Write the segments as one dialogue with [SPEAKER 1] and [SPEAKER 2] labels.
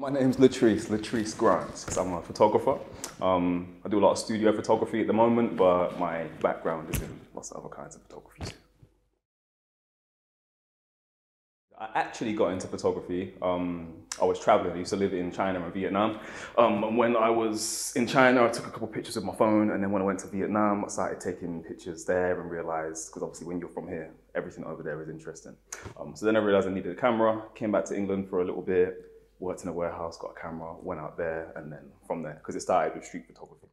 [SPEAKER 1] My name's Latrice Grant, because I'm a photographer. I do a lot of studio photography at the moment, but my background is in lots of other kinds of photography too. I actually got into photography. I was traveling. I used to live in China and Vietnam. And when I was in China, I took a couple of pictures with my phone. And then when I went to Vietnam, I started taking pictures there and realized, because obviously when you're from here, everything over there is interesting. So then I realized I needed a camera, came back to England for a little bit, worked in a warehouse, got a camera, went out there, and then from there, because it started with street photography.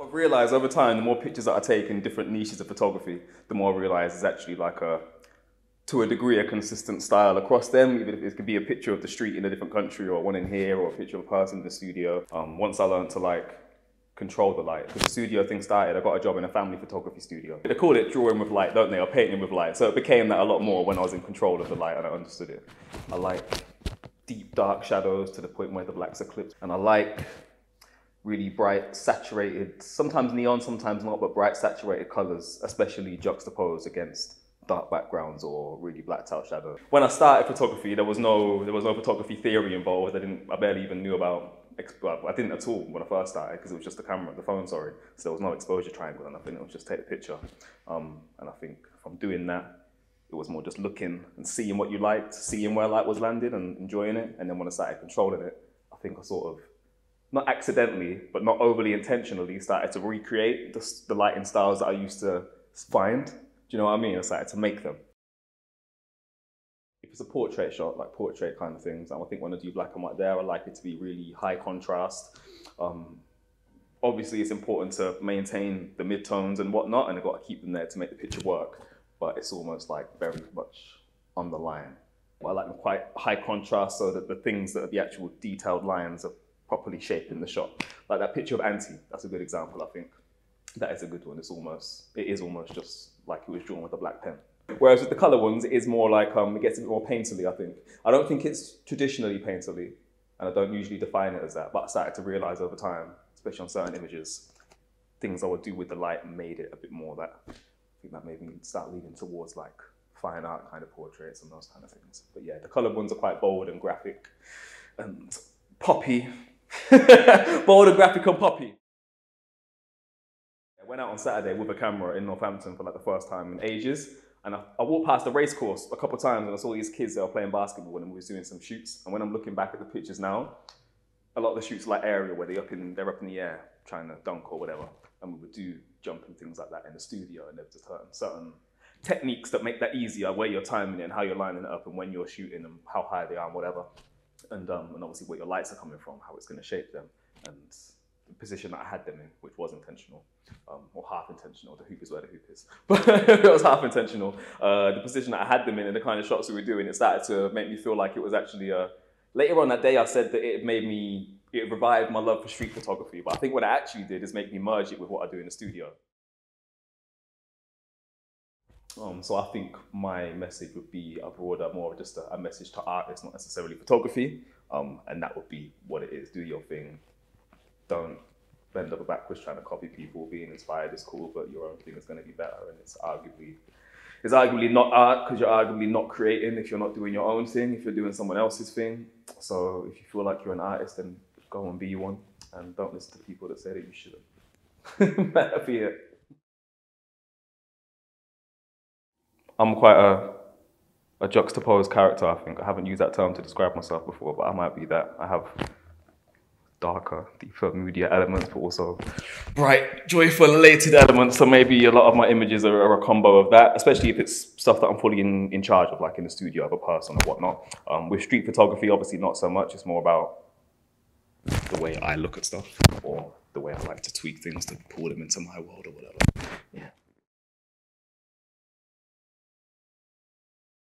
[SPEAKER 1] I've realized over time, the more pictures that I take in different niches of photography, the more I realize it's actually like to a degree, a consistent style across them, even if it could be a picture of the street in a different country or one in here or a picture of a person in the studio. Once I learned to control the light, because the studio thing started, I got a job in a family photography studio. They call it drawing with light, don't they, or painting with light. So it became that a lot more when I was in control of the light and I understood it. I like deep dark shadows to the point where the black's eclipsed. And I like really bright, saturated, sometimes neon, sometimes not, but bright, saturated colors, especially juxtaposed against dark backgrounds or really blacked out shadows. When I started photography, there was no photography theory involved. I barely even knew about, I didn't at all when I first started, because it was just the phone, sorry. So there was no exposure triangle or nothing, it was just take a picture. And I think from doing that, it was more just looking and seeing what you liked, seeing where light was landed and enjoying it. And then when I started controlling it, I think I sort of, not accidentally, but not overly intentionally, started to recreate the lighting styles that I used to find. Do you know what I mean? I started to make them. If it's a portrait shot, like portrait kind of things, I think when I do black and white there, I like it to be really high contrast. Obviously, it's important to maintain the midtones and whatnot, and I've got to keep them there to make the picture work, but it's almost like very much on the line. But I like them quite high contrast so that the things that are the actual detailed lines are properly shaped in the shot. Like that picture of Auntie, that's a good example, I think. That is a good one. It is almost just like it was drawn with a black pen. Whereas with the color ones, it is more like, it gets a bit more painterly, I think. I don't think it's traditionally painterly, and I don't usually define it as that, but I started to realize over time, especially on certain images, things I would do with the light made it a bit more that, I think that made me start leaning towards like fine art kind of portraits and those kind of things. But yeah, the colored ones are quite bold and graphic and poppy. Bold and graphic and poppy. I went out on Saturday with a camera in Northampton for like the first time in ages. And I walked past the race course a couple of times and I saw these kids that were playing basketball and we were doing some shoots. And when I'm looking back at the pictures now, a lot of the shoots are like aerial where they're up in the air trying to dunk or whatever. And we would do jumping things like that in the studio, and there's certain techniques that make that easier, where you're timing it and how you're lining it up and when you're shooting them, how high they are and whatever. And obviously where your lights are coming from, how it's going to shape them. And the position that I had them in, which was intentional, or half intentional, the hoop is where the hoop is, but it was half intentional. The position that I had them in and the kind of shots we were doing, it started to make me feel like it was actually, later on that day I said that it revived my love for street photography, but I think what it actually did is make me merge it with what I do in the studio. So I think my message would be a broader, more just a message to artists, not necessarily photography, and that would be what it is. Do your thing. Don't bend over backwards trying to copy people. Being inspired is cool, but your own thing is going to be better, and it's arguably not art because you're arguably not creating if you're not doing your own thing, if you're doing someone else's thing. So if you feel like you're an artist, then go and be one, and don't listen to people that say that you shouldn't. Better be it. I'm quite a juxtaposed character, I think. I haven't used that term to describe myself before, but I might be that. I have darker, deeper, moodier elements, but also bright, joyful, elated elements. So maybe a lot of my images are a combo of that, especially if it's stuff that I'm fully in charge of, like in the studio of a person or whatnot. With street photography, obviously not so much. It's more about the way I look at stuff or the way I like to tweak things to pull them into my world or whatever. Yeah.